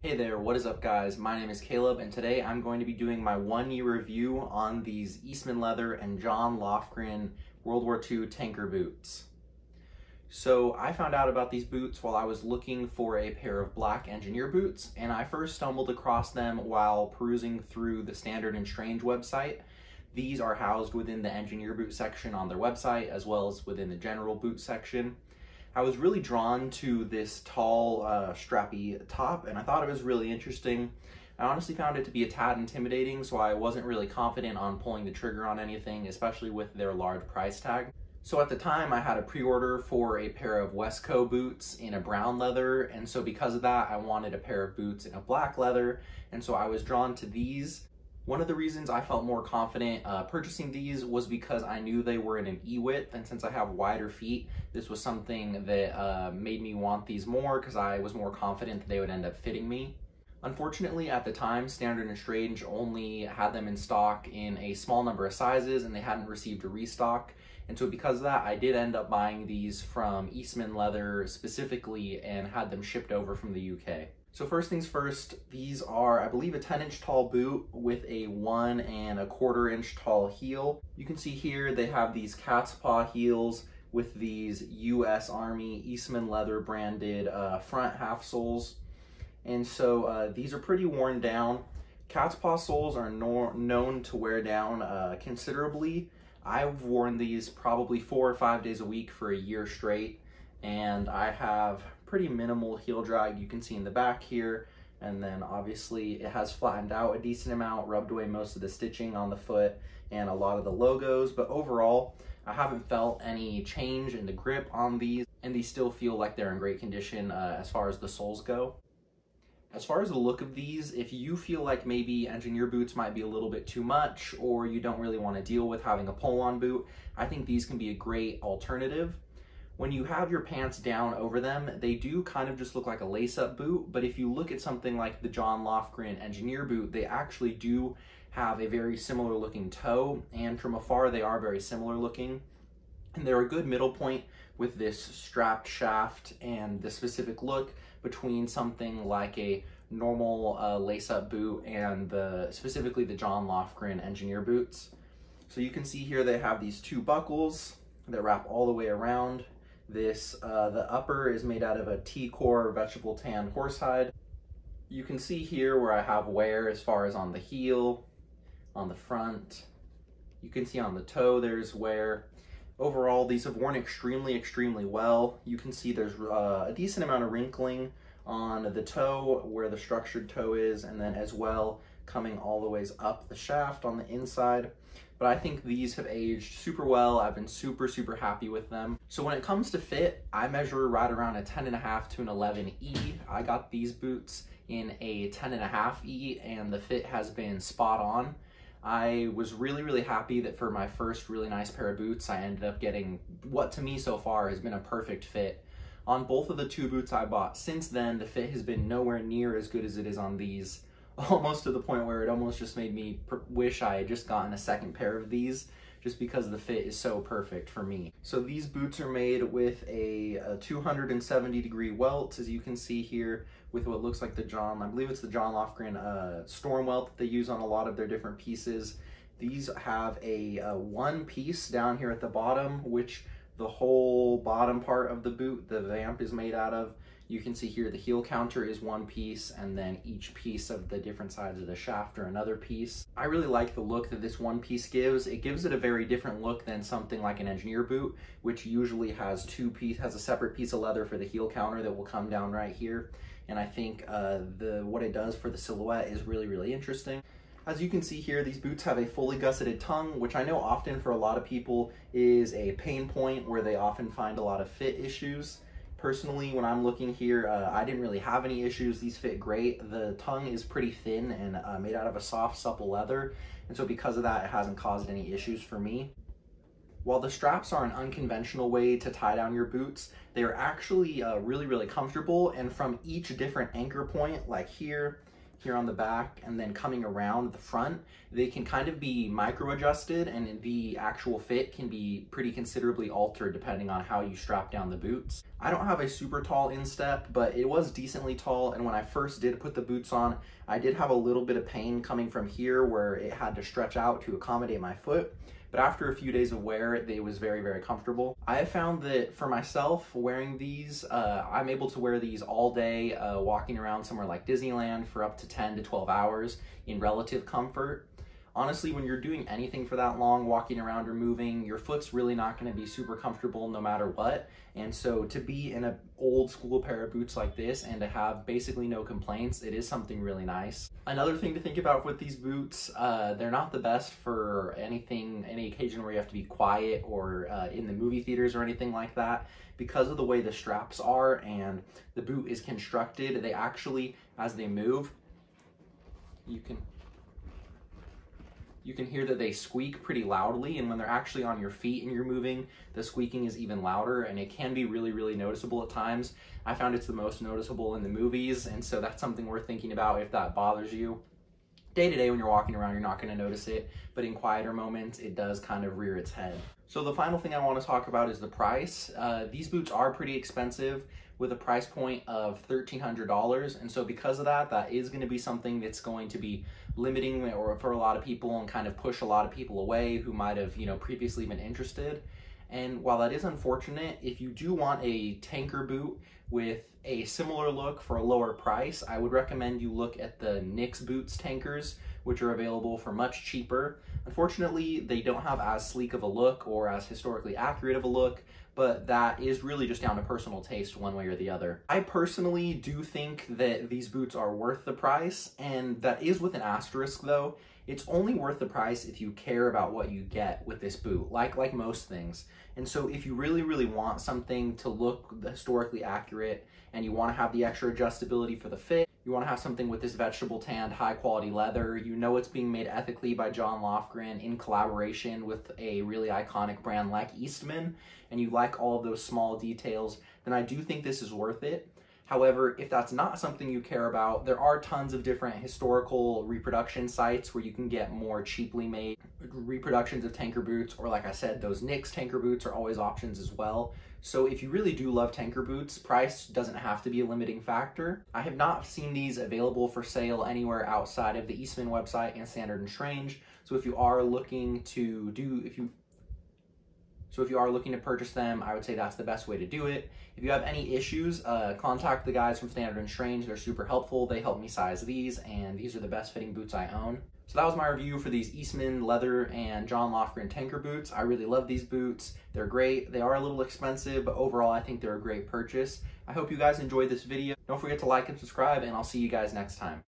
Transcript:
Hey there, what is up guys? My name is Caleb and today I'm going to be doing my 1-year review on these Eastman leather and John Lofgren World War II tanker boots. So I found out about these boots while I was looking for a pair of black engineer boots, and I first stumbled across them while perusing through the Standard and Strange website. These are housed within the engineer boot section on their website as well as within the general boot section. I was really drawn to this tall, strappy top, and I thought it was really interesting. I honestly found it to be a tad intimidating, so I wasn't really confident on pulling the trigger on anything, especially with their large price tag. So at the time, I had a pre-order for a pair of Westco boots in a brown leather, and so because of that, I wanted a pair of boots in a black leather, and so I was drawn to these. One of the reasons I felt more confident purchasing these was because I knew they were in an E-width, and since I have wider feet, this was something that made me want these more because I was more confident that they would end up fitting me. Unfortunately, at the time, Standard and Strange only had them in stock in a small number of sizes and they hadn't received a restock. And so because of that, I did end up buying these from Eastman Leather specifically and had them shipped over from the UK. So first things first, these are, I believe, a 10-inch tall boot with a 1 1/4 inch tall heel. You can see here they have these cat's paw heels with these US Army Eastman Leather branded front half soles. And so these are pretty worn down. Cat's paw soles are known to wear down considerably. I've worn these probably 4 or 5 days a week for a year straight, and I have pretty minimal heel drag. You can see in the back here, and then obviously it has flattened out a decent amount, rubbed away most of the stitching on the foot and a lot of the logos, but overall I haven't felt any change in the grip on these, and these still feel like they're in great condition as far as the soles go. As far as the look of these, if you feel like maybe engineer boots might be a little bit too much, or you don't really want to deal with having a pull-on boot, I think these can be a great alternative. When you have your pants down over them, they do kind of just look like a lace-up boot, but if you look at something like the John Lofgren engineer boot, they actually do have a very similar looking toe, and from afar they are very similar looking. And they're a good middle point with this strapped shaft and the specific look between something like a normal lace-up boot and specifically the John Lofgren engineer boots. So you can see here they have these 2 buckles that wrap all the way around. The upper is made out of a T-core vegetable tan horsehide. You can see here where I have wear as far as on the heel, on the front. You can see on the toe there's wear. Overall, these have worn extremely well. You can see there's a decent amount of wrinkling on the toe where the structured toe is, and then as well coming all the ways up the shaft on the inside. But I think these have aged super well. I've been super happy with them. So when it comes to fit, I measure right around a 10.5 to an 11E. I got these boots in a 10.5E and the fit has been spot on. I was really happy that for my first really nice pair of boots, I ended up getting what to me so far has been a perfect fit. On both of the 2 boots I bought since then, the fit has been nowhere near as good as it is on these. Almost to the point where it almost just made me wish I had just gotten a second pair of these, just because the fit is so perfect for me. So these boots are made with a 270-degree welt, as you can see here, with what looks like I believe it's the John Lofgren storm welt that they use on a lot of their different pieces. These have a 1 piece down here at the bottom, which the whole bottom part of the boot, the vamp, is made out of. You can see here the heel counter is 1 piece, and then each piece of the different sides of the shaft are another piece. I really like the look that this 1 piece gives. It gives it a very different look than something like an engineer boot, which usually has a separate piece of leather for the heel counter that will come down right here. And I think what it does for the silhouette is really interesting. As you can see here, these boots have a fully gusseted tongue, which I know often for a lot of people is a pain point where they often find a lot of fit issues. Personally, when I'm looking here, I didn't really have any issues. These fit great. The tongue is pretty thin and made out of a soft, supple leather, and so because of that, it hasn't caused any issues for me. While the straps are an unconventional way to tie down your boots, they are actually really comfortable, and from each different anchor point, like here, here on the back and then coming around the front, they can kind of be micro adjusted, and the actual fit can be pretty considerably altered depending on how you strap down the boots. I don't have a super tall instep, but it was decently tall, and when I first did put the boots on, I did have a little bit of pain coming from here where it had to stretch out to accommodate my foot. But after a few days of wear, they was very, very comfortable. I have found that for myself, wearing these, I'm able to wear these all day, walking around somewhere like Disneyland for up to 10 to 12 hours in relative comfort. Honestly, when you're doing anything for that long, walking around or moving, your foot's really not going to be super comfortable no matter what. And so to be in an old school pair of boots like this and to have basically no complaints, it is something really nice. Another thing to think about with these boots, they're not the best for any occasion where you have to be quiet or in the movie theaters or anything like that. Because of the way the straps are and the boot is constructed, they actually, as they move, you can hear that they squeak pretty loudly, and when they're actually on your feet and you're moving, the squeaking is even louder, and it can be really, really noticeable at times. I found it's the most noticeable in the movies, and so that's something worth thinking about if that bothers you. Day to day when you're walking around, you're not going to notice it, but in quieter moments, it does kind of rear its head. So the final thing I want to talk about is the price. These boots are pretty expensive, with a price point of $1,300, and so because of that, that is going to be something that's going to be limiting or for a lot of people and kind of push a lot of people away who might have, previously been interested. And while that is unfortunate, if you do want a tanker boot with a similar look for a lower price, I would recommend you look at the NYX Boots tankers, which are available for much cheaper. Unfortunately, they don't have as sleek of a look or as historically accurate of a look, but that is really just down to personal taste one way or the other. I personally do think that these boots are worth the price, and that is with an asterisk though. It's only worth the price if you care about what you get with this boot, like most things. And so if you really, really want something to look historically accurate and you want to have the extra adjustability for the fit, you want to have something with this vegetable tanned high quality leather, it's being made ethically by John Lofgren in collaboration with a really iconic brand like Eastman, and you like all of those small details, then I do think this is worth it. However, if that's not something you care about, there are tons of different historical reproduction sites where you can get more cheaply made reproductions of tanker boots, or like I said, those NYX tanker boots are always options as well. So if you really do love tanker boots, price doesn't have to be a limiting factor. I have not seen these available for sale anywhere outside of the Eastman website and Standard & Strange. So if you are looking to purchase them, I would say that's the best way to do it. If you have any issues, contact the guys from Standard & Strange. They're super helpful. They help me size these, and these are the best fitting boots I own. So that was my review for these Eastman leather and John Lofgren tanker boots. I really love these boots. They're great. They are a little expensive, but overall I think they're a great purchase. I hope you guys enjoyed this video. Don't forget to like and subscribe, and I'll see you guys next time.